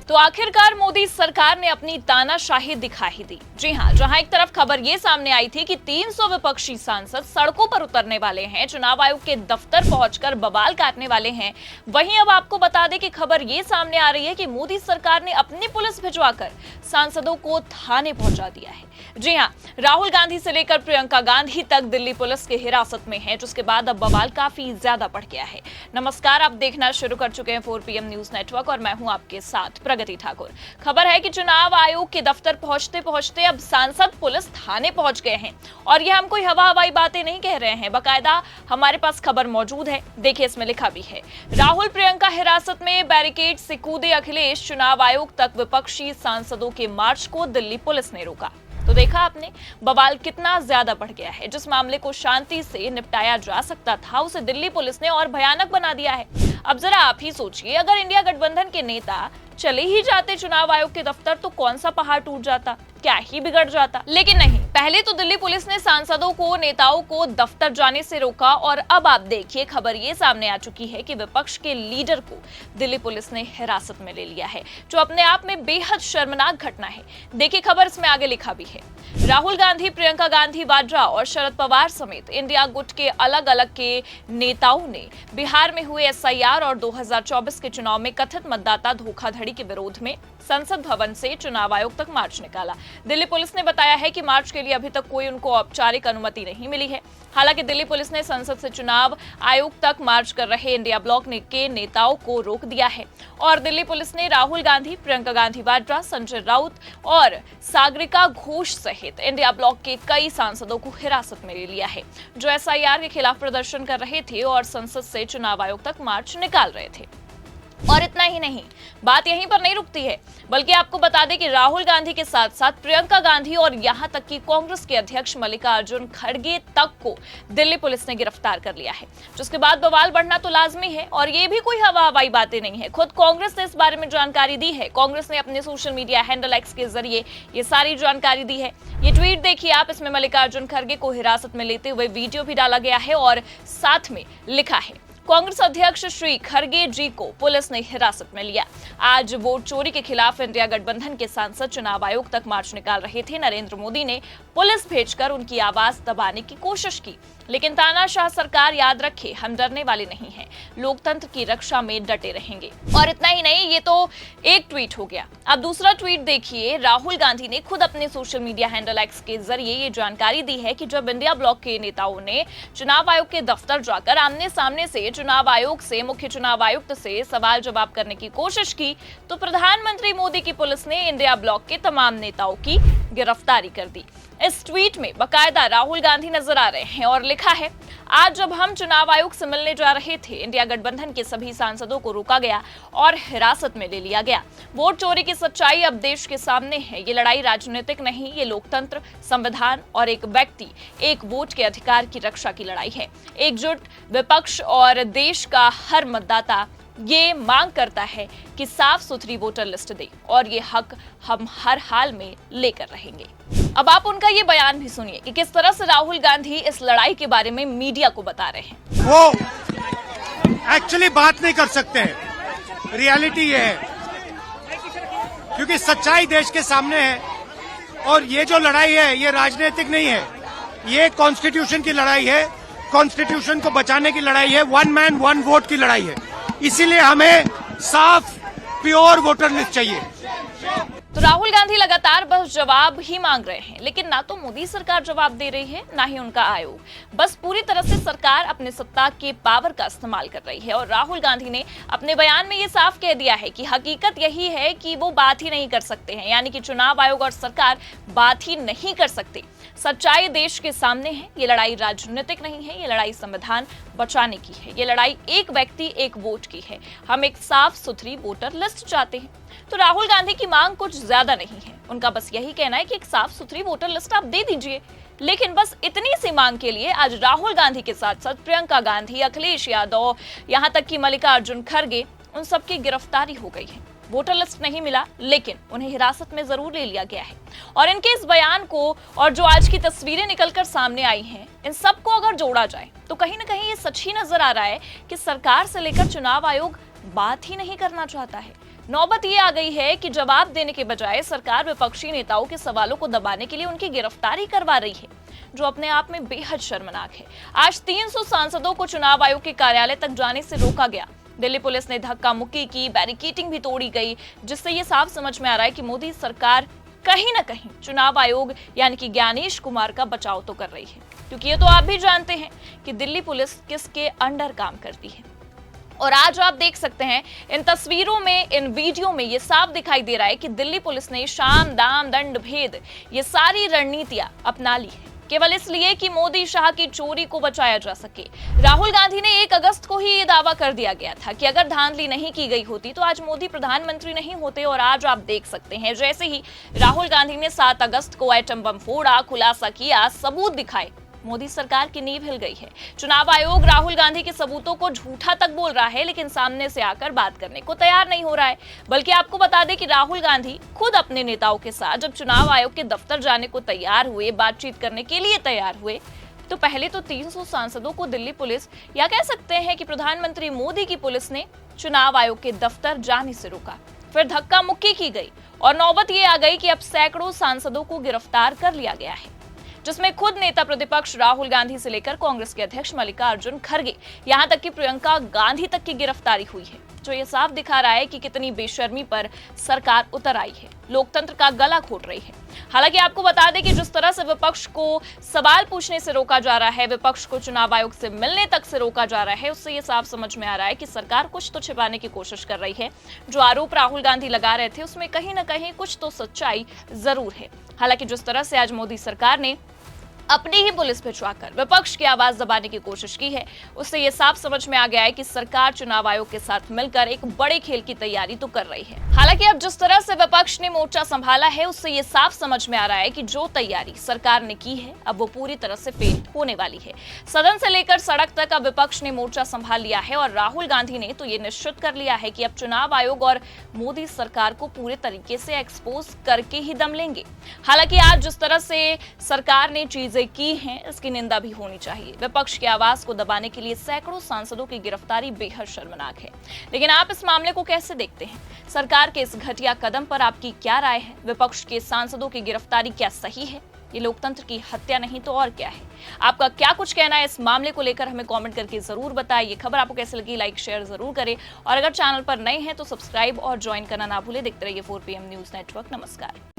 तो आखिरकार मोदी सरकार ने अपनी तानाशाही दिखा ही दी। जी हां, जहां एक तरफ खबर ये सामने आई थी कि 300 विपक्षी सांसद सड़कों पर उतरने वाले हैं, चुनाव आयोग के दफ्तर पहुंचकर बवाल काटने वाले हैं, वहीं अब आपको बता दें कि खबर ये सामने आ रही है कि मोदी सरकार ने अपनी पुलिस भिजवाकर सांसदों को थाने पहुंचा दिया है। जी हां, राहुल गांधी से लेकर प्रियंका गांधी तक दिल्ली पुलिस की हिरासत में है, जिसके बाद अब बवाल काफी ज्यादा बढ़ गया है। नमस्कार, आप देखना शुरू कर चुके हैं 4 PM न्यूज नेटवर्क और मैं हूं आपके साथ प्रगति ठाकुर। खबर है कि चुनाव आयोग के दफ्तर पहुंचते पहुंचते अब सांसद पुलिस थाने पहुंच गए हैं और ये हम कोई हवाई बातें नहीं कह रहे हैं, बकायदा हमारे पास खबर मौजूद है। देखिए, इसमें लिखा भी है, राहुल प्रियंका हिरासत में, बैरिकेड से कूदे अखिलेश, चुनाव आयोग तक विपक्षी सांसदों के मार्च को दिल्ली पुलिस ने रोका। तो देखा आपने, बवाल कितना ज्यादा बढ़ गया है। जिस मामले को शांति से निपटाया जा सकता था, उसे दिल्ली पुलिस ने और भयानक बना दिया है। अब जरा आप ही सोचिए, अगर इंडिया गठबंधन के नेता चले ही जाते चुनाव आयोग के दफ्तर तो कौन सा पहाड़ टूट जाता, क्या ही बिगड़ जाता। लेकिन नहीं, पहले तो दिल्ली पुलिस ने सांसदों को, नेताओं को दफ्तर जाने से रोका और अब आप देखिए, खबर ये सामने आ चुकी है कि विपक्ष के लीडर को दिल्ली पुलिस ने हिरासत में ले लिया है, जो अपने आप में बेहद शर्मनाक घटना है। देखिए, खबर इसमें आगे लिखा भी है, राहुल गांधी, प्रियंका गांधी वाड्रा और शरद पवार समेत इंडिया गुट के अलग अलग के नेताओं ने बिहार में हुए SIR और 2024 के चुनाव में कथित मतदाता धोखाधड़ी के विरोध में संसद भवन से चुनाव आयोग तक मार्च निकाला। दिल्ली पुलिस ने बताया है कि मार्च के लिए अभी तक कोई उनको औपचारिक अनुमति नहीं मिली है। हालांकि दिल्ली पुलिस ने संसद से चुनाव आयोग तक मार्च कर रहे इंडिया ब्लॉक के नेताओं को रोक दिया है और दिल्ली पुलिस ने राहुल गांधी, प्रियंका गांधी वाड्रा, संजय राउत और सागरिका घोष सहित इंडिया ब्लॉक के कई सांसदों को हिरासत में ले लिया है, जो SIR के खिलाफ प्रदर्शन कर रहे थे और संसद से चुनाव आयोग तक मार्च निकाल रहे थे। और इतना ही नहीं, बात यहीं पर नहीं रुकती है, बल्कि आपको बता दें कि राहुल गांधी के साथ साथ प्रियंका गांधी और यहां तक कि कांग्रेस के अध्यक्ष मल्लिकार्जुन खड़गे तक को दिल्ली पुलिस ने गिरफ्तार कर लिया है, जिसके बाद बवाल बढ़ना तो लाजमी है। और ये भी कोई हवाई बातें नहीं है, खुद कांग्रेस ने इस बारे में जानकारी दी है। कांग्रेस ने अपने सोशल मीडिया हैंडल X के जरिए ये सारी जानकारी दी है। ये ट्वीट देखिए आप, इसमें मल्लिकार्जुन खड़गे को हिरासत में लेते हुए वीडियो भी डाला गया है और साथ में लिखा है, कांग्रेस अध्यक्ष श्री खड़गे जी को पुलिस ने हिरासत में लिया। आज वोट चोरी के खिलाफ इंडिया गठबंधन के सांसद चुनाव आयोग तक मार्च निकाल रहे थे। नरेंद्र मोदी ने पुलिस भेजकर उनकी आवाज दबाने की कोशिश की, लेकिन तानाशाह सरकार, याद रखे, हम डरने वाले नहीं हैं, लोकतंत्र की रक्षा में डटे रहेंगे। और इतना ही नहीं, ये तो एक ट्वीट हो गया। अब दूसरा ट्वीट देखिए, राहुल गांधी ने खुद अपने सोशल मीडिया हैंडल X के जरिए ये जानकारी दी है कि जब इंडिया ब्लॉक के नेताओं ने चुनाव आयोग के दफ्तर जाकर आमने सामने से चुनाव आयोग से, मुख्य चुनाव आयुक्त से सवाल जवाब करने की कोशिश की, तो प्रधानमंत्री मोदी की पुलिस ने इंडिया ब्लॉक के तमाम नेताओं की गिरफ्तारी कर दी। इस ट्वीट में बकायदा राहुल गांधी नजर आ रहे हैं और लिखा है, आज जब हम चुनाव आयोग से मिलने जा रहे थे, इंडिया गठबंधन के सभी सांसदों को रोका गया और हिरासत में ले लिया गया। वोट चोरी की सच्चाई अब देश के सामने है। ये लड़ाई राजनीतिक नहीं, ये लोकतंत्र, संविधान और एक व्यक्ति, एक वोट के अधिकार की रक्षा की लड़ाई है। एकजुट विपक्ष और देश का हर मतदाता ये मांग करता है कि साफ सुथरी वोटर लिस्ट दे और ये हक हम हर हाल में लेकर रहेंगे। अब आप उनका ये बयान भी सुनिए कि किस तरह से राहुल गांधी इस लड़ाई के बारे में मीडिया को बता रहे हैं। वो एक्चुअली बात नहीं कर सकते हैं, रियलिटी ये है, क्योंकि सच्चाई देश के सामने है और ये जो लड़ाई है ये राजनीतिक नहीं है, ये कॉन्स्टिट्यूशन की लड़ाई है, कॉन्स्टिट्यूशन को बचाने की लड़ाई है, 1 मैन 1 वोट की लड़ाई है। इसीलिए हमें साफ प्योर वोटर लिस्ट चाहिए। तो राहुल गांधी लगातार बस जवाब ही मांग रहे हैं, लेकिन ना तो मोदी सरकार जवाब दे रही है, ना ही उनका आयोग। बस पूरी तरह से सरकार अपने सत्ता के पावर का इस्तेमाल कर रही है और राहुल गांधी ने अपने बयान में ये साफ कह दिया है कि हकीकत यही है कि वो बात ही नहीं कर सकते हैं, यानी कि चुनाव आयोग और सरकार बात ही नहीं कर सकते। सच्चाई देश के सामने है, ये लड़ाई राजनीतिक नहीं है, ये लड़ाई संविधान बचाने की है, ये लड़ाई एक व्यक्ति एक वोट की है। हम एक साफ सुथरी वोटर लिस्ट चाहते हैं। तो राहुल गांधी की मांग कुछ ज्यादा नहीं है, उनका बस यही कहना है कि एक साफ सुथरी वोटर लिस्ट आप दे दीजिए। लेकिन बस इतनी सी मांग के लिए आज राहुल गांधी के साथ साथ प्रियंका गांधी, अखिलेश यादव, यहां तक कि मल्लिकार्जुन खड़गे, उन सबकी गिरफ्तारी हो गई है। वोटर लिस्ट नहीं मिला, लेकिन उन्हें हिरासत में जरूर ले लिया गया है। और इनके इस बयान को और जो आज की तस्वीरें निकलकर सामने आई हैं, इन सबको अगर जोड़ा जाए तो कहीं ना कहीं ये सच ही नजर आ रहा है कि सरकार से लेकर चुनाव आयोग बात ही नहीं करना चाहता है, नौबत ये आ गई है कि जवाब देने के बजाय सरकार विपक्षी नेताओं के सवालों को दबाने के लिए उनकी गिरफ्तारी करवा रही है, जो अपने आप में बेहद शर्मनाक है। आज 300 सांसदों को चुनाव आयोग के कार्यालय तक जाने से रोका गया। दिल्ली पुलिस ने धक्का मुक्की की, बैरिकेडिंग भी तोड़ी गई, जिससे ये साफ समझ में आ रहा है कि मोदी सरकार कहीं ना कहीं चुनाव आयोग यानी कि ज्ञानेश कुमार का बचाव तो कर रही है, क्योंकि ये तो आप भी जानते हैं कि दिल्ली पुलिस किसके अंडर काम करती है। और आज आप देख सकते हैं इन तस्वीरों में, इन वीडियो में ये साफ दिखाई दे रहा है कि दिल्ली पुलिस ने शाम दाम दंड भेद ये सारी रणनीतियां अपना ली है, केवल इसलिए कि मोदी शाह की चोरी को बचाया जा सके। राहुल गांधी ने 1 अगस्त को ही ये दावा कर दिया गया था कि अगर धांधली नहीं की गई होती तो आज मोदी प्रधानमंत्री नहीं होते। और आज आप देख सकते हैं जैसे ही राहुल गांधी ने 7 अगस्त को एटम बम फोड़ा, खुलासा किया, सबूत दिखाए, मोदी सरकार की नींव हिल गई है। चुनाव आयोग राहुल गांधी के सबूतों को झूठा तक बोल रहा है, लेकिन सामने से आकर बात करने को तैयार नहीं हो रहा है। बल्कि आपको बता दें कि राहुल गांधी खुद अपने नेताओं के साथ जब चुनाव आयोग के दफ्तर जाने को तैयार हुए, बातचीत करने के लिए तैयार हुए, तो पहले तो 300 सांसदों को दिल्ली पुलिस या कह सकते हैं कि प्रधानमंत्री मोदी की पुलिस ने चुनाव आयोग के दफ्तर जाने से रोका। फिर धक्का मुक्की की गई और नौबत ये आ गई कि अब सैकड़ों सांसदों को गिरफ्तार कर लिया गया है, जिसमें खुद नेता प्रतिपक्ष राहुल गांधी से लेकर कांग्रेस के अध्यक्ष मल्लिकार्जुन खड़गे, यहां तक कि प्रियंका गांधी तक की गिरफ्तारी हुई है, जो ये साफ दिखा रहा है कि कितनी बेशर्मी पर सरकार उतर आई है, लोकतंत्र का गला घोट रही है। हालांकि आपको बता दें कि जिस तरह से विपक्ष को सवाल पूछने से रोका जा रहा है, विपक्ष को चुनाव आयोग से मिलने तक से रोका जा रहा है, उससे ये साफ समझ में आ रहा है कि सरकार कुछ तो छिपाने की कोशिश कर रही है। जो आरोप राहुल गांधी लगा रहे थे उसमें कहीं ना कहीं कुछ तो सच्चाई जरूर है। हालांकि जिस तरह से आज मोदी सरकार ने अपनी ही पुलिस भिजवाकर विपक्ष की आवाज दबाने की कोशिश की है, उससे यह साफ समझ में आ गया है कि सरकार चुनाव आयोग के साथ मिलकर एक बड़े खेल की तैयारी तो कर रही है। हालांकि अब जिस तरह से विपक्ष ने मोर्चा संभाला है, उससे यह साफ समझ में आ रहा है कि जो तैयारी सरकार ने की है अब वो पूरी तरह से फेल होने वाली है। सदन से लेकर सड़क तक अब विपक्ष ने मोर्चा संभाल लिया है और राहुल गांधी ने तो ये निश्चित कर लिया है कि अब चुनाव आयोग और मोदी सरकार को पूरे तरीके से एक्सपोज करके ही दम लेंगे। हालांकि आज जिस तरह से सरकार ने चीजें की हैं, इसकी निंदा भी होनी चाहिए। विपक्ष की आवाज को दबाने के लिए सैकड़ों सांसदों की गिरफ्तारी बेहद शर्मनाक है। लेकिन आप इस मामले को कैसे देखते हैं? सरकार के इस घटिया कदम पर आपकी क्या राय है? विपक्ष के सांसदों की गिरफ्तारी क्या सही है? ये लोकतंत्र की हत्या नहीं तो और क्या है? आपका क्या कुछ कहना है इस मामले को लेकर हमें कमेंट करके जरूर बताइए। ये खबर आपको कैसे लगी, लाइक शेयर जरूर करें और अगर चैनल पर नए हैं तो सब्सक्राइब और ज्वाइन करना ना भूलें। देखते रहिए 4PM न्यूज नेटवर्क। नमस्कार।